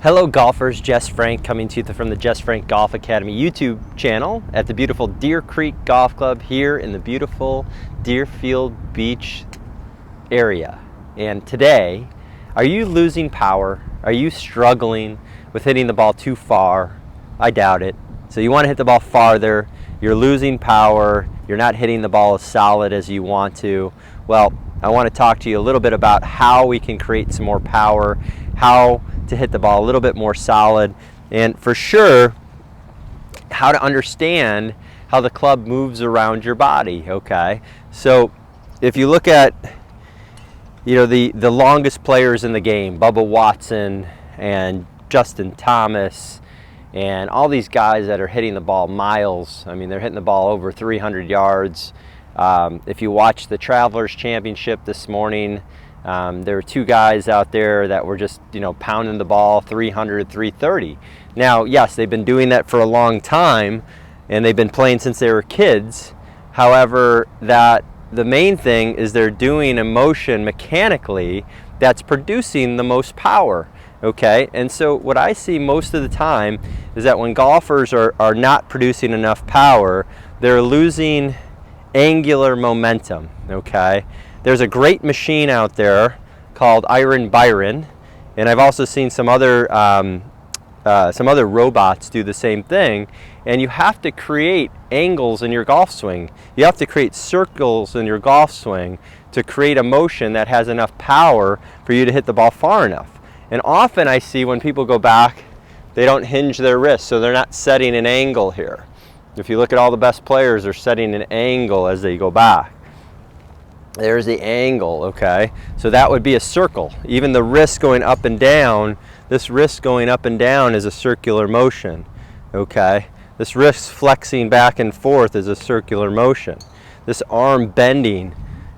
Hello golfers, Jess Frank coming to you from the Jess Frank Golf Academy YouTube channel at the beautiful Deer Creek Golf Club here in the beautiful Deerfield Beach area. And today, are you losing power? Are you struggling with hitting the ball too far? I doubt it. So you want to hit the ball farther, you're losing power, you're not hitting the ball as solid as you want to. Well, I want to talk to you a little bit about how we can create some more power, how to hit the ball a little bit more solid, and for sure how to understand how the club moves around your body. Okay, so if you look at the longest players in the game, Bubba Watson and Justin Thomas and all these guys that are hitting the ball miles, I mean they're hitting the ball over 300 yards. If you watch the Travelers Championship this morning, there were two guys out there that were just, pounding the ball 300, 330. Now, yes, they've been doing that for a long time, and they've been playing since they were kids. However, the main thing is they're doing a motion mechanically that's producing the most power. Okay, and so what I see most of the time is that when golfers are not producing enough power, they're losing angular momentum. Okay. There's a great machine out there called Iron Byron, and I've also seen some other robots do the same thing. And you have to create angles in your golf swing. You have to create circles in your golf swing to create a motion that has enough power for you to hit the ball far enough. And often I see when people go back, they don't hinge their wrists, so they're not setting an angle here. If you look at all the best players, they're setting an angle as they go back. There's the angle, okay? So that would be a circle. Even the wrist going up and down, this wrist going up and down is a circular motion, okay? This wrist flexing back and forth is a circular motion. This arm bending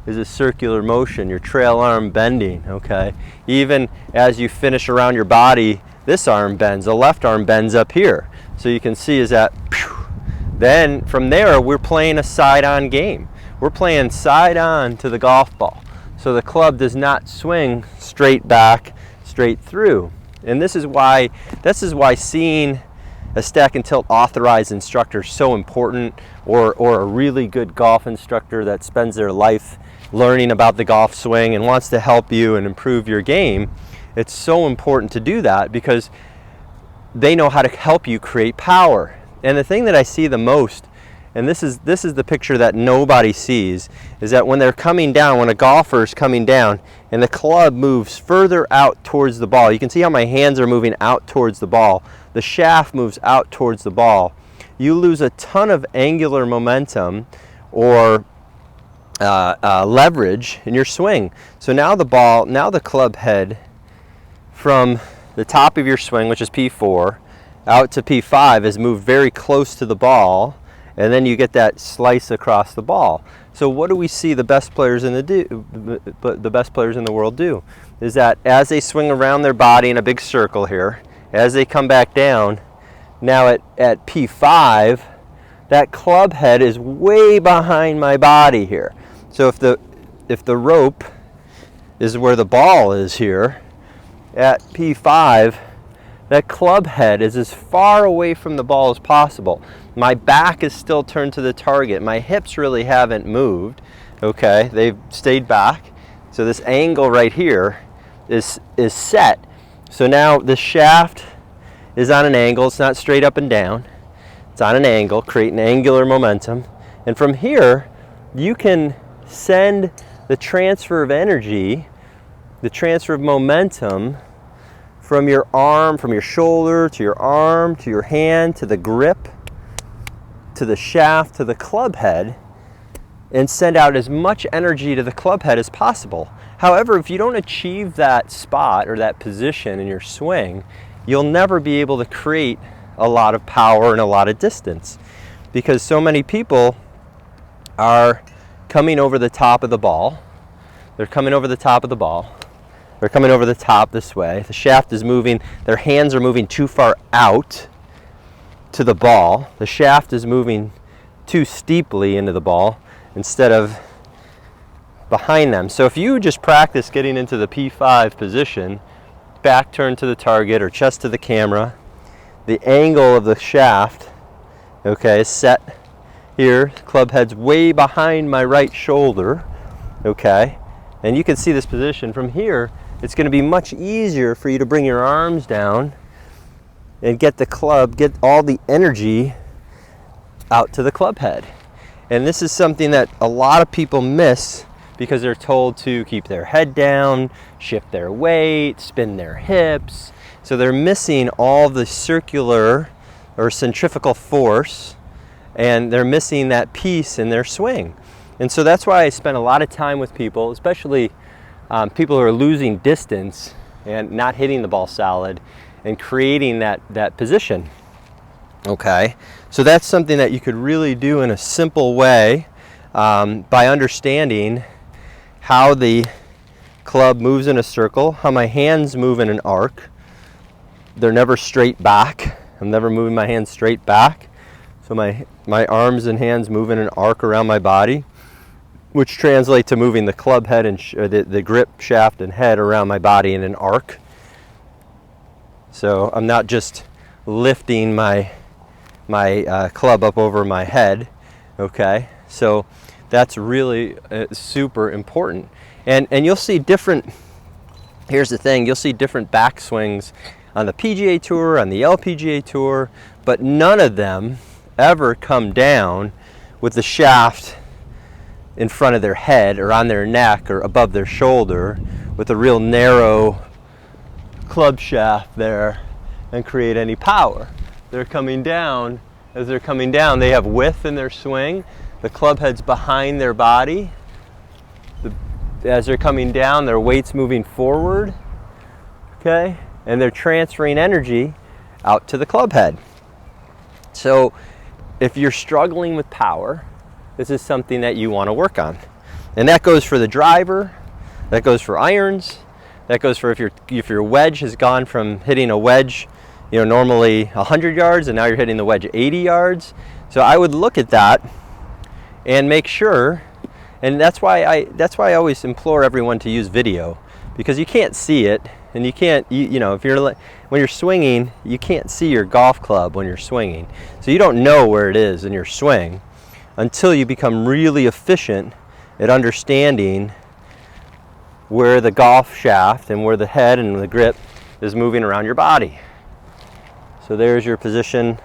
is a circular motion, your trail arm bending, okay? Even as you finish around your body, this arm bends, the left arm bends up here. So you can see is that, then from there, we're playing a side-on game. We're playing side on to the golf ball. So the club does not swing straight back, straight through. And this is why seeing a stack and tilt authorized instructor is so important, or a really good golf instructor that spends their life learning about the golf swing and wants to help you and improve your game. It's so important to do that because they know how to help you create power. And the thing that I see the most, and this is the picture that nobody sees, is that when they're coming down, when a golfer is coming down and the club moves further out towards the ball, you can see how my hands are moving out towards the ball. The shaft moves out towards the ball. You lose a ton of angular momentum or leverage in your swing. So now the club head from the top of your swing, which is P4, out to P5 is moved very close to the ball. And then you get that slice across the ball. So what do we see the best players in the world do? Is that as they swing around their body in a big circle here, as they come back down, now at P5, that club head is way behind my body here. So if the rope is where the ball is here, at P5, that club head is as far away from the ball as possible. My back is still turned to the target. My hips really haven't moved, okay? They've stayed back. So this angle right here is set. So now the shaft is on an angle. It's not straight up and down. It's on an angle, creating angular momentum. And from here, you can send the transfer of energy, the transfer of momentum from your arm, from your shoulder, to your arm, to your hand, to the grip, to the shaft, to the club head, and send out as much energy to the club head as possible. However, if you don't achieve that spot or that position in your swing, you'll never be able to create a lot of power and a lot of distance, because so many people are coming over the top of the ball. They're coming over the top of the ball. They're coming over the top this way. The shaft is moving. Their hands are moving too far out to the ball. The shaft is moving too steeply into the ball instead of behind them. So if you just practice getting into the P5 position back turned to the target or chest to the camera. The angle of the shaft, okay, is set here. Club head's way behind my right shoulder, okay? And you can see this position from here. It's going to be much easier for you to bring your arms down and get the club, get all the energy out to the club head. And this is something that a lot of people miss because they're told to keep their head down, shift their weight, spin their hips. So they're missing all the circular or centrifugal force, and they're missing that piece in their swing. And so that's why I spend a lot of time with people, especially people who are losing distance and not hitting the ball solid and creating that position. Okay, so that's something that you could really do in a simple way by understanding how the club moves in a circle, how my hands move in an arc. They're never straight back. I'm never moving my hands straight back. So my arms and hands move in an arc around my body, which translates to moving the club head and the grip shaft and head around my body in an arc. So I'm not just lifting my club up over my head, okay? So that's really super important. And you'll see different, here's the thing, you'll see different backswings on the PGA Tour, on the LPGA Tour, but none of them ever come down with the shaft in front of their head or on their neck or above their shoulder with a real narrow club shaft there and create any power. They're coming down. As they're coming down, they have width in their swing. The club head's behind their body. As they're coming down, their weight's moving forward, okay? And they're transferring energy out to the club head. So if you're struggling with power, this is something that you want to work on. And that goes for the driver, that goes for irons, that goes for if your wedge has gone from hitting a wedge, you know, normally 100 yards and now you're hitting the wedge 80 yards. So I would look at that and make sure, and that's why I always implore everyone to use video, because you can't see it, and you can't, you know, when you're swinging, you can't see your golf club when you're swinging. So you don't know where it is in your swing until you become really efficient at understanding where the golf shaft and where the head and the grip is moving around your body. So there's your position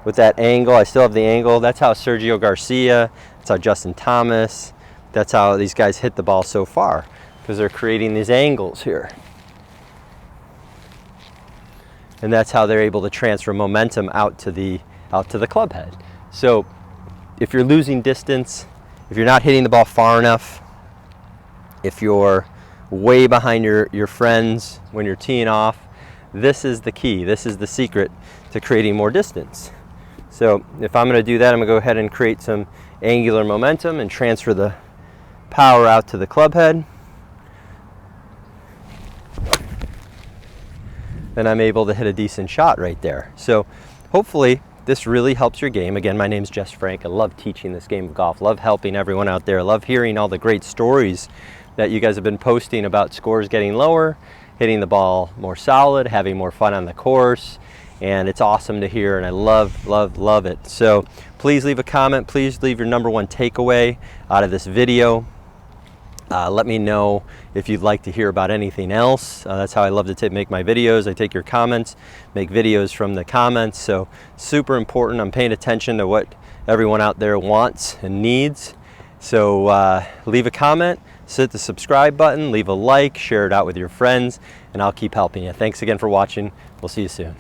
with that angle. I still have the angle. That's how Sergio Garcia, that's how Justin Thomas, that's how these guys hit the ball so far, because they're creating these angles here. And that's how they're able to transfer momentum out to the club head. So if you're losing distance, if you're not hitting the ball far enough, if you're way behind your friends when you're teeing off, this is the key. This is the secret to creating more distance. So if I'm going to do that, I'm going to go ahead and create some angular momentum and transfer the power out to the club head. And I'm able to hit a decent shot right there. So hopefully this really helps your game. Again, my name's Jess Frank. I love teaching this game of golf. Love helping everyone out there. Love hearing all the great stories that you guys have been posting about scores getting lower, hitting the ball more solid, having more fun on the course. And it's awesome to hear, and I love, love, love it. So please leave a comment. Please leave your #1 takeaway out of this video. Let me know if you'd like to hear about anything else. That's how I love to make my videos. I take your comments, make videos from the comments. So super important. I'm paying attention to what everyone out there wants and needs. So leave a comment, hit the subscribe button, leave a like, share it out with your friends, and I'll keep helping you. Thanks again for watching. We'll see you soon.